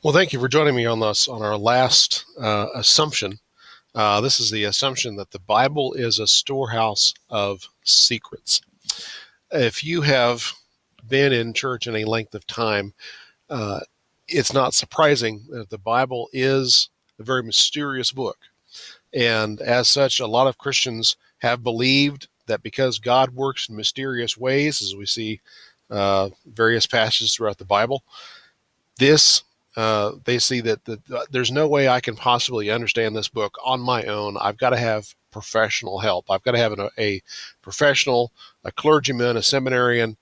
Well, thank you for joining me on this on our last assumption. This is the assumption that the Bible is a storehouse of secrets. If you have been in church any length of time, uh, it's not surprising that the Bible is a very mysterious book. And as such, a lot of Christians have believed that because God works in mysterious ways, as we see various passages throughout the Bible, this they see that there's no way I can possibly understand this book on my own. I've got to have professional help. I've got to have a professional, a clergyman, a seminarian,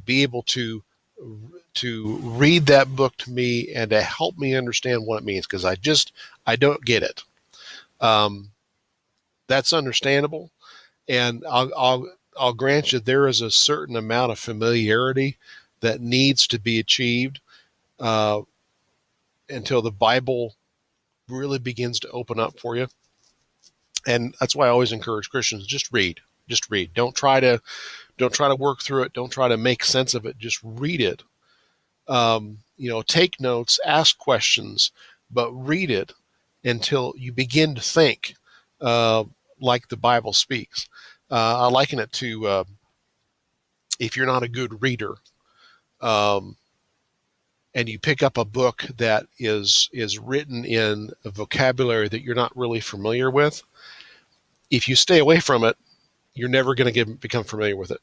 be able to read that book to me and to help me understand what it means, because I don't get it. Um, that's understandable, and I'll grant you there is a certain amount of familiarity that needs to be achieved uh, until the Bible really begins to open up for you. And that's why I always encourage Christians, just read. Just read. Don't try to work through it. Don't try to make sense of it. Just read it. Take notes, ask questions, but read it until you begin to think uh, like the Bible speaks. I liken it to if you're not a good reader, um, and you pick up a book that is written in a vocabulary that you're not really familiar with, if you stay away from it, you're never going to become familiar with it.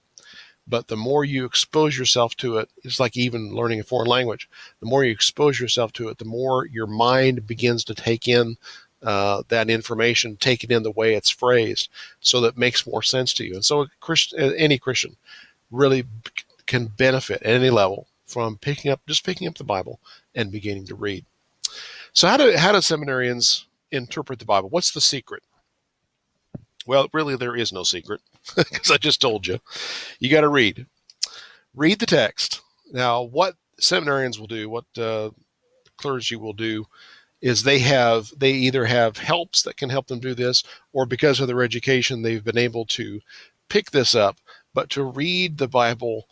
But the more you expose yourself to it, it's like even learning a foreign language. The more you expose yourself to it, the more your mind begins to take in that information, take it in the way it's phrased, so that it makes more sense to you. And so, any Christian really can benefit at any level from picking up the Bible and beginning to read. So, how do seminarians interpret the Bible? What's the secret? Well, really, there is no secret, because I just told you. You got to read the text. Now, what seminarians will do, what clergy will do, is they either have helps that can help them do this, or because of their education, they've been able to pick this up, but to read the Bible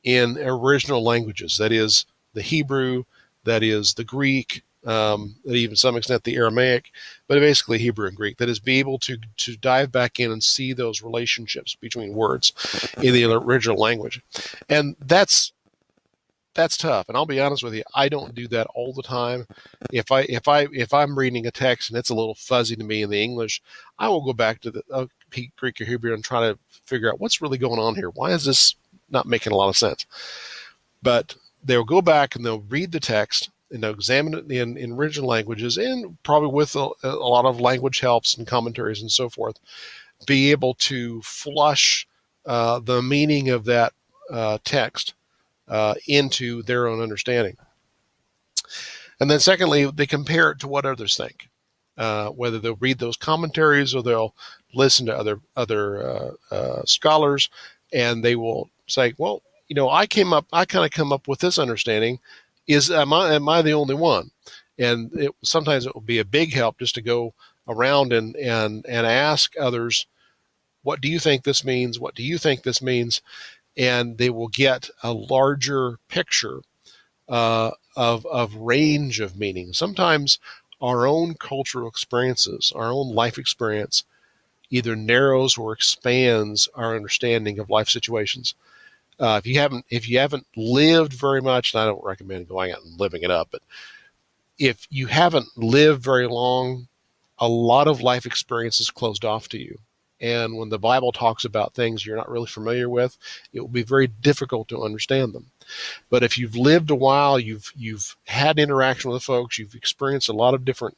in original languages. That is the Hebrew, that is the Greek, that even to some extent the Aramaic, but basically Hebrew and Greek. That is, be able to dive back in and see those relationships between words in the original language, and that's tough. And I'll be honest with you, I don't do that all the time. If I'm reading a text and it's a little fuzzy to me in the English, I will go back to the Greek or Hebrew and try to figure out what's really going on here. Why is this not making a lot of sense? But they'll go back and they'll read the text and they'll examine it in original languages, and probably with a lot of language helps and commentaries and so forth, be able to flush the meaning of that text into their own understanding. And then secondly, they compare it to what others think, whether they'll read those commentaries or they'll listen to other scholars, and they will say, well, I kind of come up with this understanding. Am I the only one? And sometimes it will be a big help just to go around and ask others, what do you think this means? What do you think this means? And they will get a larger picture of range of meaning. Sometimes our own cultural experiences, our own life experience, either narrows or expands our understanding of life situations. If you haven't lived very much, and I don't recommend going out and living it up, but if you haven't lived very long, a lot of life experiences closed off to you. And when the Bible talks about things you're not really familiar with, it will be very difficult to understand them. But if you've lived a while, you've had interaction with folks, you've experienced a lot of different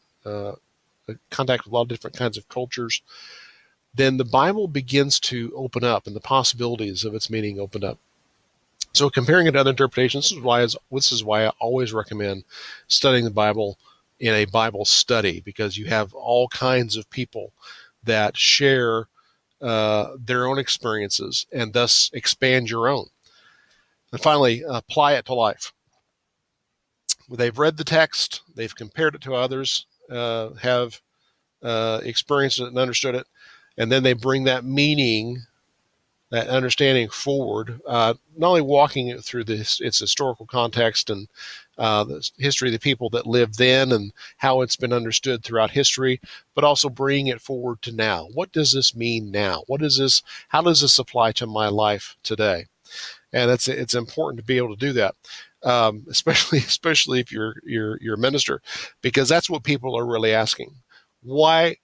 contact with a lot of different kinds of cultures, then the Bible begins to open up and the possibilities of its meaning open up. So comparing it to other interpretations, this is why I always recommend studying the Bible in a Bible study, because you have all kinds of people that share their own experiences and thus expand your own. And finally, apply it to life. They've read the text, they've compared it to others, have experienced it and understood it, and then they bring that meaning, that understanding forward, not only walking it through its historical context and the history of the people that lived then and how it's been understood throughout history, but also bringing it forward to now. What does this mean now? What is this? How does this apply to my life today? And it's important to be able to do that, especially if you're a minister, because that's what people are really asking. Why?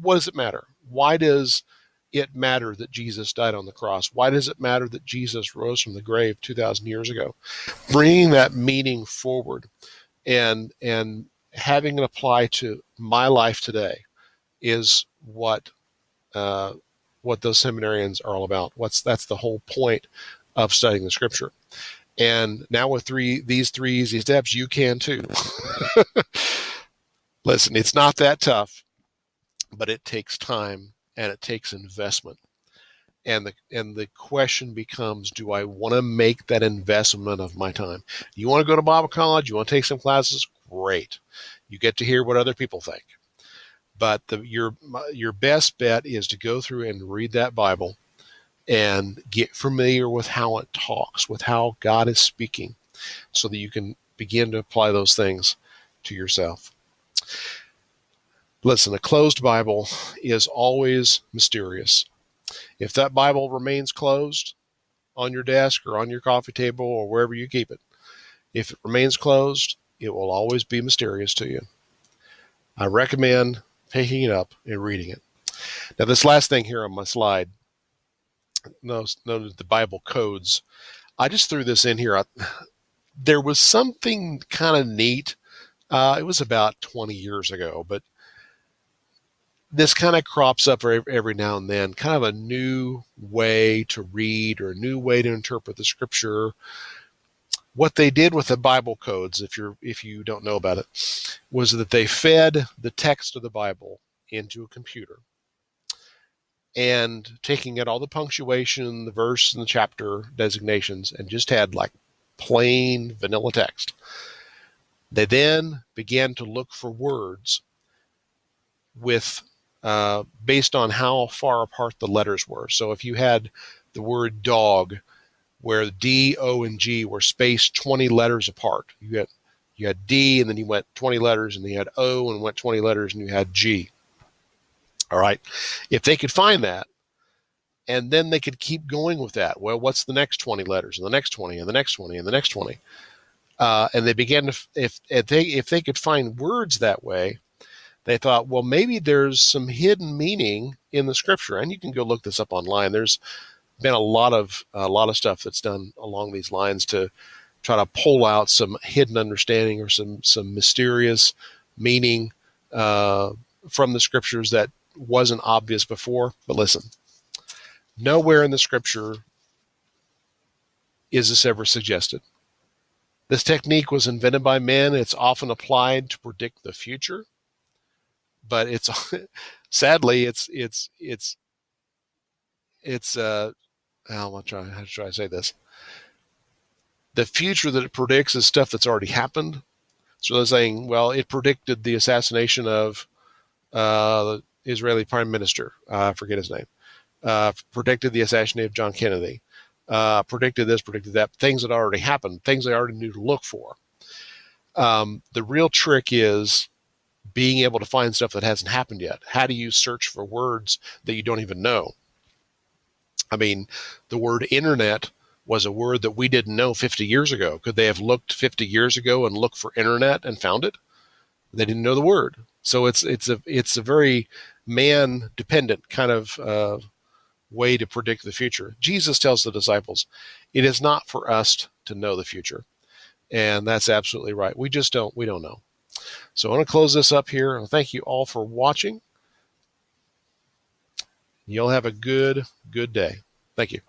What does it matter? Why does it matter that Jesus died on the cross? Why does it matter that Jesus rose from the grave 2,000 years ago? Bringing that meaning forward and having it apply to my life today is uh, what those seminarians are all about. That's the whole point of studying the Scripture. And now with these three easy steps, you can too. Listen, it's not that tough, but it takes time and it takes investment. And the question becomes, do I want to make that investment of my time? You want to go to Bible college? You want to take some classes? Great. You get to hear what other people think. But your best bet is to go through and read that Bible and get familiar with how it talks, with how God is speaking, so that you can begin to apply those things to yourself. Listen, a closed Bible is always mysterious. If that Bible remains closed on your desk or on your coffee table or wherever you keep it, if it remains closed, it will always be mysterious to you. I recommend picking it up and reading it. Now, this last thing here on my slide, notice the Bible codes. I just threw this in here. There was something kind of neat. It was about 20 years ago, but this kind of crops up every now and then, kind of a new way to read or a new way to interpret the Scripture. What they did with the Bible codes, if you don't know about it, was that they fed the text of the Bible into a computer, and taking out all the punctuation, the verse and the chapter designations, and just had like plain vanilla text. They then began to look for words with based on how far apart the letters were. So if you had the word dog, where D, O, and G were spaced 20 letters apart, you had D, and then you went 20 letters, and then you had O, and went 20 letters, and you had G. All right. If they could find that, and then they could keep going with that. Well, what's the next 20 letters, and the next 20, and the next 20, and the next 20? And they began to, if they could find words that way, they thought, well, maybe there's some hidden meaning in the Scripture. And you can go look this up online. There's been a lot of stuff that's done along these lines to try to pull out some hidden understanding or some mysterious meaning from the Scriptures that wasn't obvious before. But listen, nowhere in the Scripture is this ever suggested. This technique was invented by men. It's often applied to predict the future, but it's sadly how should I say this? The future that it predicts is stuff that's already happened. So they're saying, well, it predicted the assassination of the Israeli Prime Minister. I forget his name. Predicted the assassination of John Kennedy. Predicted this, predicted that. Things that already happened. Things they already knew to look for. The real trick is being able to find stuff that hasn't happened yet. How do you search for words that you don't even know? I mean, the word internet was a word that we didn't know 50 years ago. Could they have looked 50 years ago and looked for internet and found it? They didn't know the word. So it's a very man-dependent kind of way to predict the future. Jesus tells the disciples, it is not for us to know the future. And that's absolutely right. We don't know. So I want to close this up here. Thank you all for watching. You'll have a good day. Thank you.